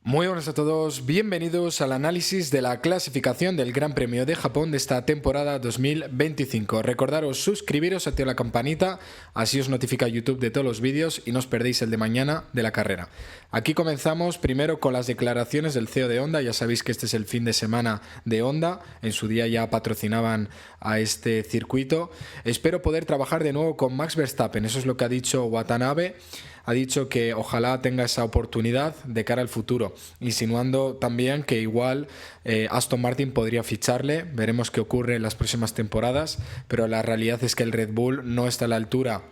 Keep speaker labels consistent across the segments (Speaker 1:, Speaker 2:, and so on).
Speaker 1: Muy buenas a todos, bienvenidos al análisis de la clasificación del Gran Premio de Japón de esta temporada 2025. Recordaros suscribiros, activar la campanita, así os notifica YouTube de todos los vídeos y no os perdéis el de mañana de la carrera. Aquí comenzamos primero con las declaraciones del CEO de Honda. Ya sabéis que este es el fin de semana de Honda, en su día ya patrocinaban a este circuito. Espero poder trabajar de nuevo con Max Verstappen, eso es lo que ha dicho Watanabe. Ha dicho que ojalá tenga esa oportunidad de cara al futuro, insinuando también que igual Aston Martin podría ficharle. Veremos qué ocurre en las próximas temporadas, pero la realidad es que el Red Bull no está a la altura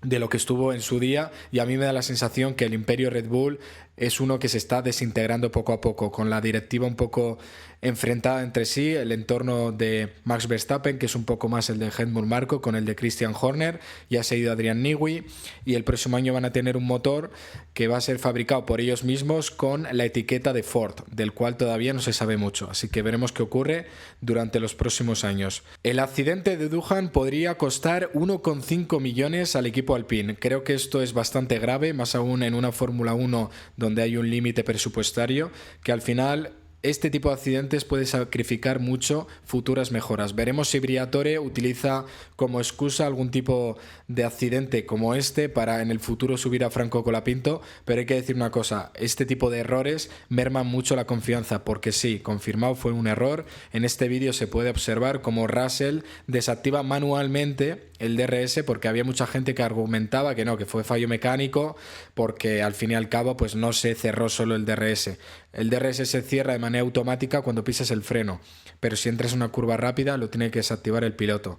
Speaker 1: de lo que estuvo en su día, y a mí me da la sensación que el imperio Red Bull es uno que se está desintegrando poco a poco, con la directiva un poco enfrentada entre sí, el entorno de Max Verstappen, que es un poco más el de Helmut Marko, con el de Christian Horner, ya se ha ido Adrian Newey, y el próximo año van a tener un motor que va a ser fabricado por ellos mismos con la etiqueta de Ford, del cual todavía no se sabe mucho, así que veremos qué ocurre durante los próximos años. El accidente de Doohan podría costar 1,5 millones al equipo Alpine. Creo que esto es bastante grave, más aún en una Fórmula 1 donde hay un límite presupuestario, que al final este tipo de accidentes puede sacrificar mucho futuras mejoras. Veremos si Briatore utiliza como excusa algún tipo de accidente como este para en el futuro subir a Franco Colapinto, pero hay que decir una cosa, este tipo de errores merman mucho la confianza, porque sí, confirmado, fue un error. En este vídeo se puede observar cómo Russell desactiva manualmente el DRS, porque había mucha gente que argumentaba que no, que fue fallo mecánico, porque al fin y al cabo pues no se cerró solo el DRS. El DRS se cierra de manera automática cuando pisas el freno, pero si entras en una curva rápida lo tiene que desactivar el piloto.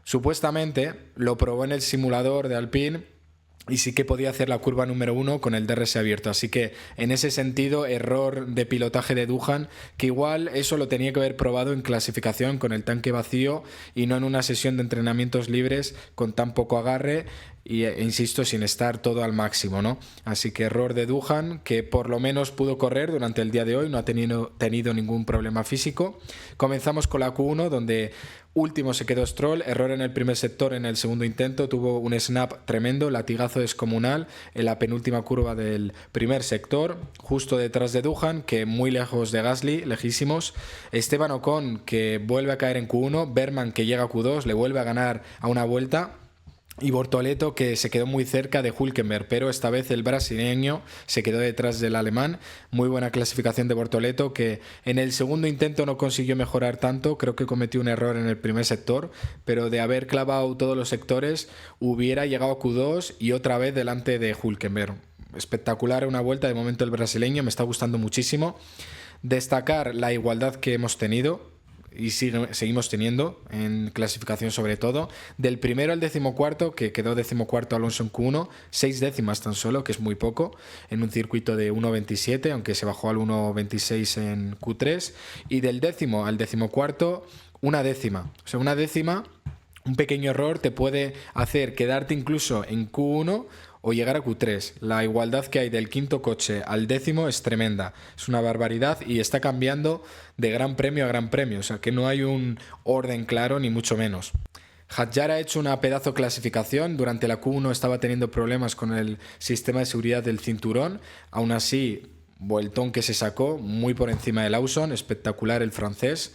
Speaker 1: Supuestamente lo probó en el simulador de Alpine y sí que podía hacer la curva número 1 con el DRS abierto, así que en ese sentido error de pilotaje de Doohan, que igual eso lo tenía que haber probado en clasificación con el tanque vacío y no en una sesión de entrenamientos libres con tan poco agarre y, insisto, sin estar todo al máximo, ¿no? Así que error de Doohan, que por lo menos pudo correr durante el día de hoy, no ha tenido ningún problema físico. Comenzamos con la Q1, donde último se quedó Stroll, error en el primer sector. En el segundo intento tuvo un snap tremendo, latigazo descomunal en la penúltima curva del primer sector, justo detrás de Doohan, que muy lejos de Gasly, lejísimos. Esteban Ocon, que vuelve a caer en Q1, Berman, que llega a Q2, le vuelve a ganar a una vuelta, y Bortoleto, que se quedó muy cerca de Hülkenberg, pero esta vez el brasileño se quedó detrás del alemán. Muy buena clasificación de Bortoleto, que en el segundo intento no consiguió mejorar tanto, creo que cometió un error en el primer sector, pero de haber clavado todos los sectores hubiera llegado a Q2 y otra vez delante de Hülkenberg. Espectacular una vuelta de momento el brasileño, me está gustando muchísimo. Destacar la igualdad que hemos tenido y seguimos teniendo en clasificación, sobre todo del primero al decimocuarto, que quedó decimocuarto Alonso en Q1, 6 décimas tan solo, que es muy poco en un circuito de 1.27, aunque se bajó al 1.26 en Q3, y del décimo al decimocuarto una décima, o sea, una décima, un pequeño error te puede hacer quedarte incluso en Q1 o llegar a Q3. La igualdad que hay del quinto coche al décimo es tremenda, es una barbaridad y está cambiando de gran premio a gran premio, o sea que no hay un orden claro ni mucho menos. Hadjar ha hecho una pedazo clasificación, durante la Q1 estaba teniendo problemas con el sistema de seguridad del cinturón, aún así vueltón que se sacó muy por encima de Lawson, espectacular el francés.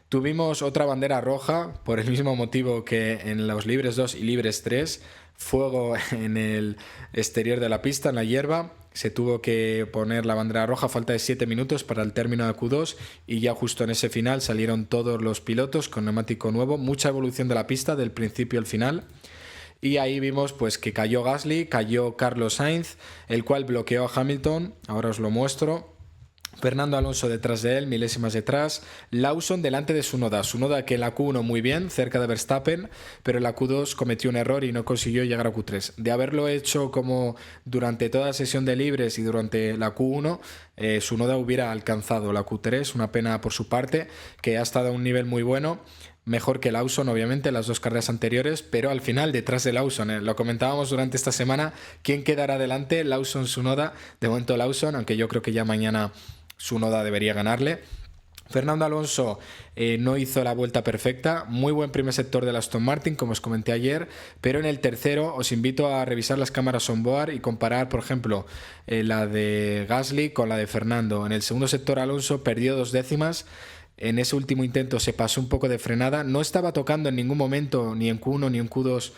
Speaker 1: Tuvimos otra bandera roja por el mismo motivo que en los libres 2 y libres 3, fuego en el exterior de la pista, en la hierba. Se tuvo que poner la bandera roja a falta de 7 minutos para el término de Q2 y ya justo en ese final salieron todos los pilotos con neumático nuevo, mucha evolución de la pista del principio al final. Y ahí vimos pues que cayó Gasly, cayó Carlos Sainz, el cual bloqueó a Hamilton, ahora os lo muestro. Fernando Alonso detrás de él, milésimas detrás. Lawson delante de Tsunoda que en la Q1 muy bien, cerca de Verstappen, pero en la Q2 cometió un error y no consiguió llegar a Q3. De haberlo hecho como durante toda la sesión de libres y durante la Q1, Tsunoda hubiera alcanzado la Q3, una pena por su parte, que ha estado a un nivel muy bueno. Mejor que Lawson, obviamente, las dos carreras anteriores, pero al final detrás de Lawson. Lo comentábamos durante esta semana, ¿quién quedará adelante? Lawson, Tsunoda. De momento Lawson, aunque yo creo que ya mañana Tsunoda debería ganarle. Fernando Alonso no hizo la vuelta perfecta, muy buen primer sector del Aston Martin, como os comenté ayer, pero en el tercero os invito a revisar las cámaras on-board y comparar, por ejemplo, la de Gasly con la de Fernando. En el segundo sector Alonso perdió 2 décimas. En ese último intento se pasó un poco de frenada, no estaba tocando en ningún momento ni en Q1 ni en Q2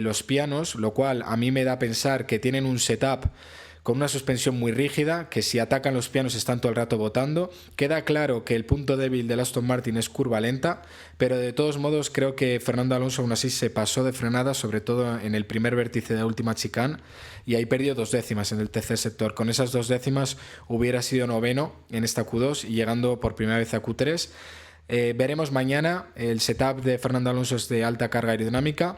Speaker 1: los pianos, lo cual a mí me da a pensar que tienen un setup con una suspensión muy rígida, que si atacan los pianos están todo el rato botando. Queda claro que el punto débil del Aston Martin es curva lenta, pero de todos modos creo que Fernando Alonso aún así se pasó de frenada, sobre todo en el primer vértice de la última chicane, y ahí perdió 2 décimas en el tercer sector. Con esas 2 décimas hubiera sido noveno en esta Q2 y llegando por primera vez a Q3. Veremos mañana. El setup de Fernando Alonso es de alta carga aerodinámica.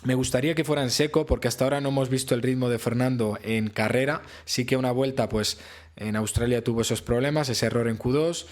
Speaker 1: Me gustaría que fuera en seco, porque hasta ahora no hemos visto el ritmo de Fernando en carrera. Sí que una vuelta, pues en Australia tuvo esos problemas, ese error en Q2.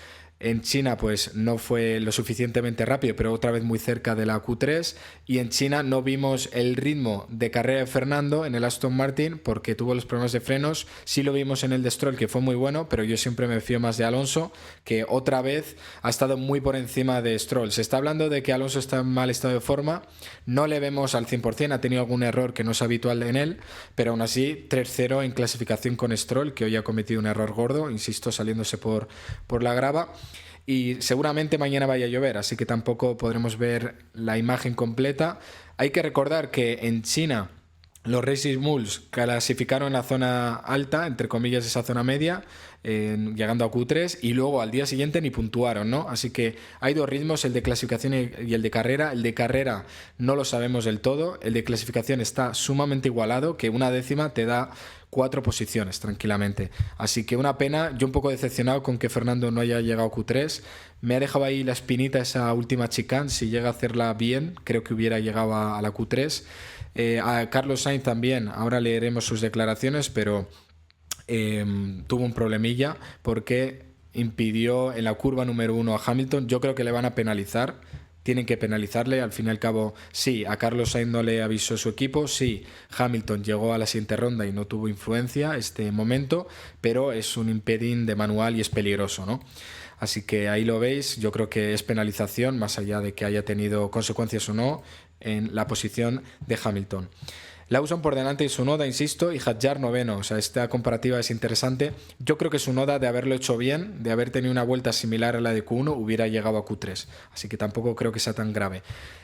Speaker 1: En China pues no fue lo suficientemente rápido, pero otra vez muy cerca de la Q3. Y en China no vimos el ritmo de carrera de Fernando en el Aston Martin porque tuvo los problemas de frenos. Sí lo vimos en el de Stroll, que fue muy bueno, pero yo siempre me fío más de Alonso, que otra vez ha estado muy por encima de Stroll. Se está hablando de que Alonso está en mal estado de forma. No le vemos al 100%, ha tenido algún error que no es habitual en él, pero aún así 3-0 en clasificación con Stroll, que hoy ha cometido un error gordo, insisto, saliéndose por la grava. Y seguramente mañana vaya a llover, así que tampoco podremos ver la imagen completa. Hay que recordar que en China los Racing Bulls clasificaron en la zona alta, entre comillas esa zona media, llegando a Q3, y luego al día siguiente ni puntuaron, ¿no? Así que hay 2 ritmos, el de clasificación y el de carrera. El de carrera no lo sabemos del todo, el de clasificación está sumamente igualado, que una décima te da 4 posiciones tranquilamente. Así que una pena, yo un poco decepcionado con que Fernando no haya llegado a Q3. Me ha dejado ahí la espinita esa última chicane, si llega a hacerla bien, creo que hubiera llegado a la Q3. A Carlos Sainz también, ahora leeremos sus declaraciones, pero tuvo un problemilla porque impidió en la curva número 1 a Hamilton. Yo creo que le van a penalizar, tienen que penalizarle. Al fin y al cabo, sí, a Carlos Sainz no le avisó su equipo, sí, Hamilton llegó a la siguiente ronda y no tuvo influencia este momento, pero es un impedín de manual y es peligroso, ¿no? Así que ahí lo veis, yo creo que es penalización, más allá de que haya tenido consecuencias o no, en la posición de Hamilton. Lawson por delante y Tsunoda, insisto, y Hadjar noveno. O sea, esta comparativa es interesante. Yo creo que Tsunoda, de haberlo hecho bien, de haber tenido una vuelta similar a la de Q1, hubiera llegado a Q3. Así que tampoco creo que sea tan grave.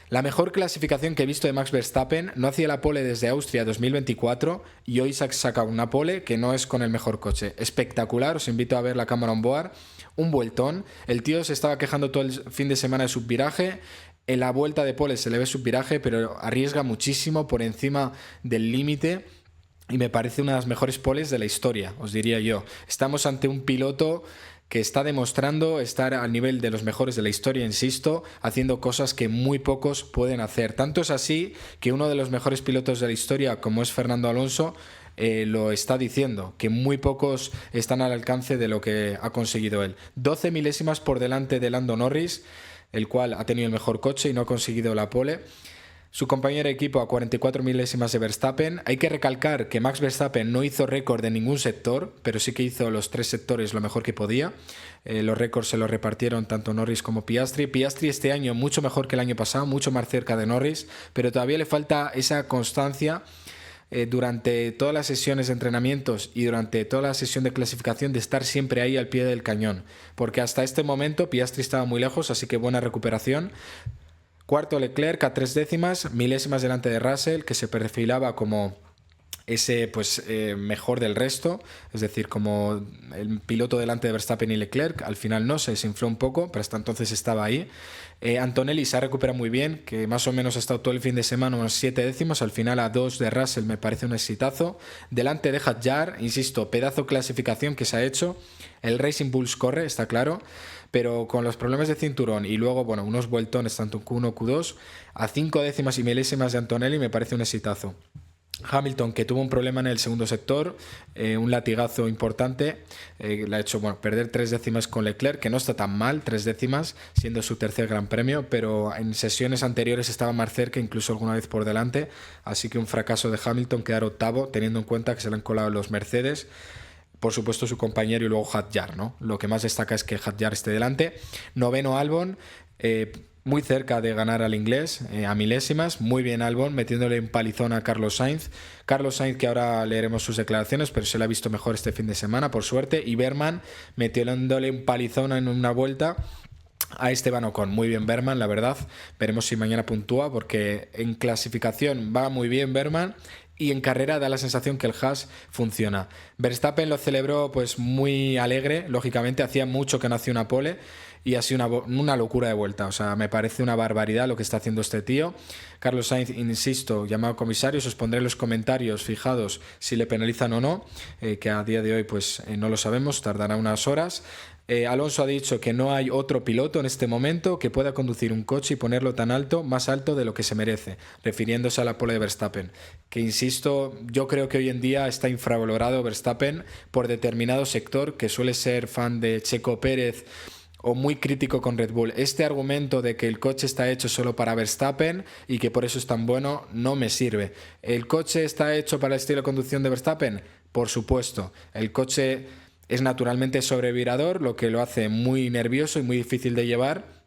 Speaker 1: La mejor clasificación que he visto de Max Verstappen, no hacía la pole desde Austria 2024 y hoy saca una pole que no es con el mejor coche. Espectacular, os invito a ver la cámara on board. Un vueltón. El tío se estaba quejando todo el fin de semana de subviraje. En la vuelta de pole se le ve subviraje, pero arriesga muchísimo por encima del límite y me parece una de las mejores poles de la historia, os diría yo. Estamos ante un piloto que está demostrando estar al nivel de los mejores de la historia, insisto, haciendo cosas que muy pocos pueden hacer. Tanto es así que uno de los mejores pilotos de la historia, como es Fernando Alonso, lo está diciendo, que muy pocos están al alcance de lo que ha conseguido él. 12 milésimas por delante de Lando Norris, el cual ha tenido el mejor coche y no ha conseguido la pole. Su compañero de equipo a 44 milésimas de Verstappen. Hay que recalcar que Max Verstappen no hizo récord en ningún sector, pero sí que hizo los 3 sectores lo mejor que podía. Los récords se los repartieron tanto Norris como Piastri. Piastri este año mucho mejor que el año pasado, mucho más cerca de Norris, pero todavía le falta esa constancia durante todas las sesiones de entrenamientos y durante toda la sesión de clasificación, de estar siempre ahí al pie del cañón, porque hasta este momento Piastri estaba muy lejos, así que buena recuperación. Cuarto Leclerc a 3 décimas, milésimas delante de Russell, que se perfilaba como ese mejor del resto, es decir, como el piloto delante de Verstappen y Leclerc. Al final no, se desinfló un poco, pero hasta entonces estaba ahí. Antonelli se ha recuperado muy bien, que más o menos ha estado todo el fin de semana unos 7 décimos, al final a 2 de Russell, me parece un exitazo. Delante de Hadjar, insisto, pedazo clasificación que se ha hecho. El Racing Bulls corre, está claro, pero con los problemas de cinturón y luego, bueno, unos vueltones tanto en Q1 Q2, a 5 décimas y milésimas de Antonelli me parece un exitazo. Hamilton, que tuvo un problema en el segundo sector, un latigazo importante, le ha hecho perder 3 décimas con Leclerc, que no está tan mal, 3 décimas, siendo su tercer gran premio, pero en sesiones anteriores estaba más cerca, incluso alguna vez por delante, así que un fracaso de Hamilton, quedar octavo, teniendo en cuenta que se le han colado los Mercedes. por supuesto su compañero y luego Hadjar, ¿no? Lo que más destaca es que Hadjar esté delante. Noveno Albon, muy cerca de ganar al inglés, a milésimas. Muy bien Albon, metiéndole un palizón a Carlos Sainz. Carlos Sainz, que ahora leeremos sus declaraciones, pero se le ha visto mejor este fin de semana, por suerte. Y Berman metiéndole un palizón en una vuelta a Esteban Ocon. Muy bien Berman, la verdad. Veremos si mañana puntúa, porque en clasificación va muy bien Berman y en carrera da la sensación que el Haas funciona. Verstappen lo celebró pues muy alegre, lógicamente, hacía mucho que no hacía una pole y ha sido una locura de vuelta. O sea, me parece una barbaridad lo que está haciendo este tío. Carlos Sainz, insisto, llamado comisario, os pondré en los comentarios fijados si le penalizan o no, que a día de hoy pues no lo sabemos, tardará unas horas. Alonso ha dicho que no hay otro piloto en este momento que pueda conducir un coche y ponerlo tan alto, más alto de lo que se merece, refiriéndose a la pole de Verstappen. Que insisto, yo creo que hoy en día está infravalorado Verstappen por determinado sector que suele ser fan de Checo Pérez o muy crítico con Red Bull. Este argumento de que el coche está hecho solo para Verstappen y que por eso es tan bueno no me sirve. ¿El coche está hecho para el estilo de conducción de Verstappen? Por supuesto. El coche es naturalmente sobrevirador, lo que lo hace muy nervioso y muy difícil de llevar,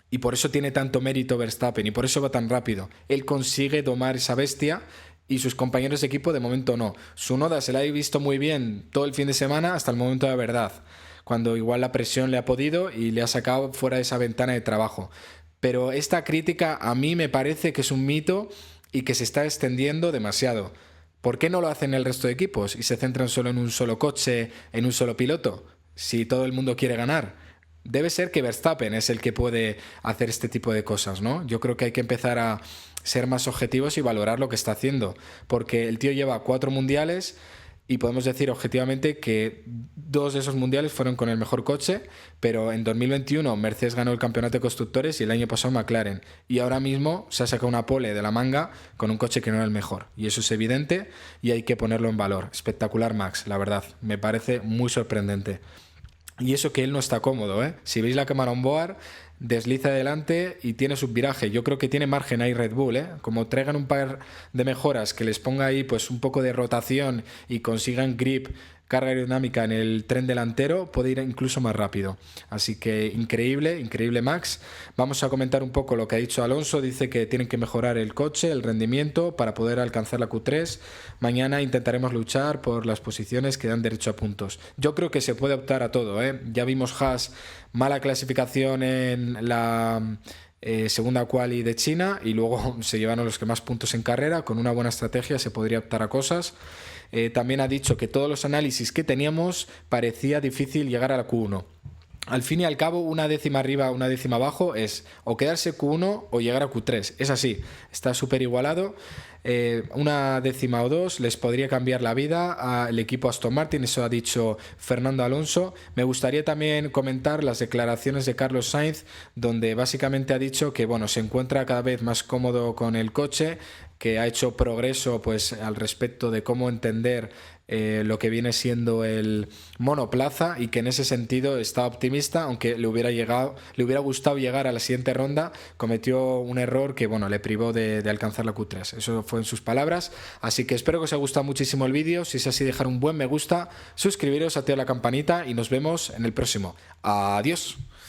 Speaker 1: y por eso tiene tanto mérito Verstappen y por eso va tan rápido. Él consigue domar esa bestia y sus compañeros de equipo de momento no. Tsunoda se la ha visto muy bien todo el fin de semana hasta el momento de la verdad, cuando igual la presión le ha podido y le ha sacado fuera de esa ventana de trabajo. Pero esta crítica a mí me parece que es un mito y que se está extendiendo demasiado. ¿Por qué no lo hacen el resto de equipos y se centran solo en un solo coche, en un solo piloto, si todo el mundo quiere ganar? Debe ser que Verstappen es el que puede hacer este tipo de cosas, ¿no? Yo creo que hay que empezar a ser más objetivos y valorar lo que está haciendo, porque el tío lleva 4 mundiales y podemos decir objetivamente que 2 de esos mundiales fueron con el mejor coche, pero en 2021 Mercedes ganó el campeonato de constructores y el año pasado McLaren. Y ahora mismo se ha sacado una pole de la manga con un coche que no era el mejor. Y eso es evidente y hay que ponerlo en valor. Espectacular Max, la verdad. Me parece muy sorprendente. Y eso que él no está cómodo, ¿eh? Si veis la cámara on board, desliza adelante y tiene subviraje. Yo creo que tiene margen ahí Red Bull, ¿eh? Como traigan un par de mejoras que les ponga ahí pues un poco de rotación y consigan grip, carga aerodinámica en el tren delantero, puede ir incluso más rápido. Así que increíble, increíble Max. Vamos a comentar un poco lo que ha dicho Alonso. Dice que tienen que mejorar el coche, el rendimiento para poder alcanzar la Q3. Mañana intentaremos luchar por las posiciones que dan derecho a puntos. Yo creo que se puede optar a todo, ¿eh? Ya vimos Haas, mala clasificación en la segunda quali de China y luego se llevaron los que más puntos en carrera. Con una buena estrategia se podría optar a cosas. También ha dicho que todos los análisis que teníamos parecía difícil llegar a la Q1. Al fin y al cabo, una décima arriba, una décima abajo es o quedarse Q1 o llegar a Q3. Es así, está súper igualado. Una décima o dos les podría cambiar la vida al equipo Aston Martin, eso ha dicho Fernando Alonso. Me gustaría también comentar las declaraciones de Carlos Sainz, donde básicamente ha dicho que bueno, se encuentra cada vez más cómodo con el coche, que ha hecho progreso pues al respecto de cómo entender lo que viene siendo el monoplaza y que en ese sentido está optimista, aunque le hubiera gustado llegar a la siguiente ronda. Cometió un error que bueno, le privó de alcanzar la Q3. Eso fue en sus palabras. Así que espero que os haya gustado muchísimo el vídeo. Si es así, dejar un buen me gusta, suscribiros, activar la campanita y nos vemos en el próximo. Adiós.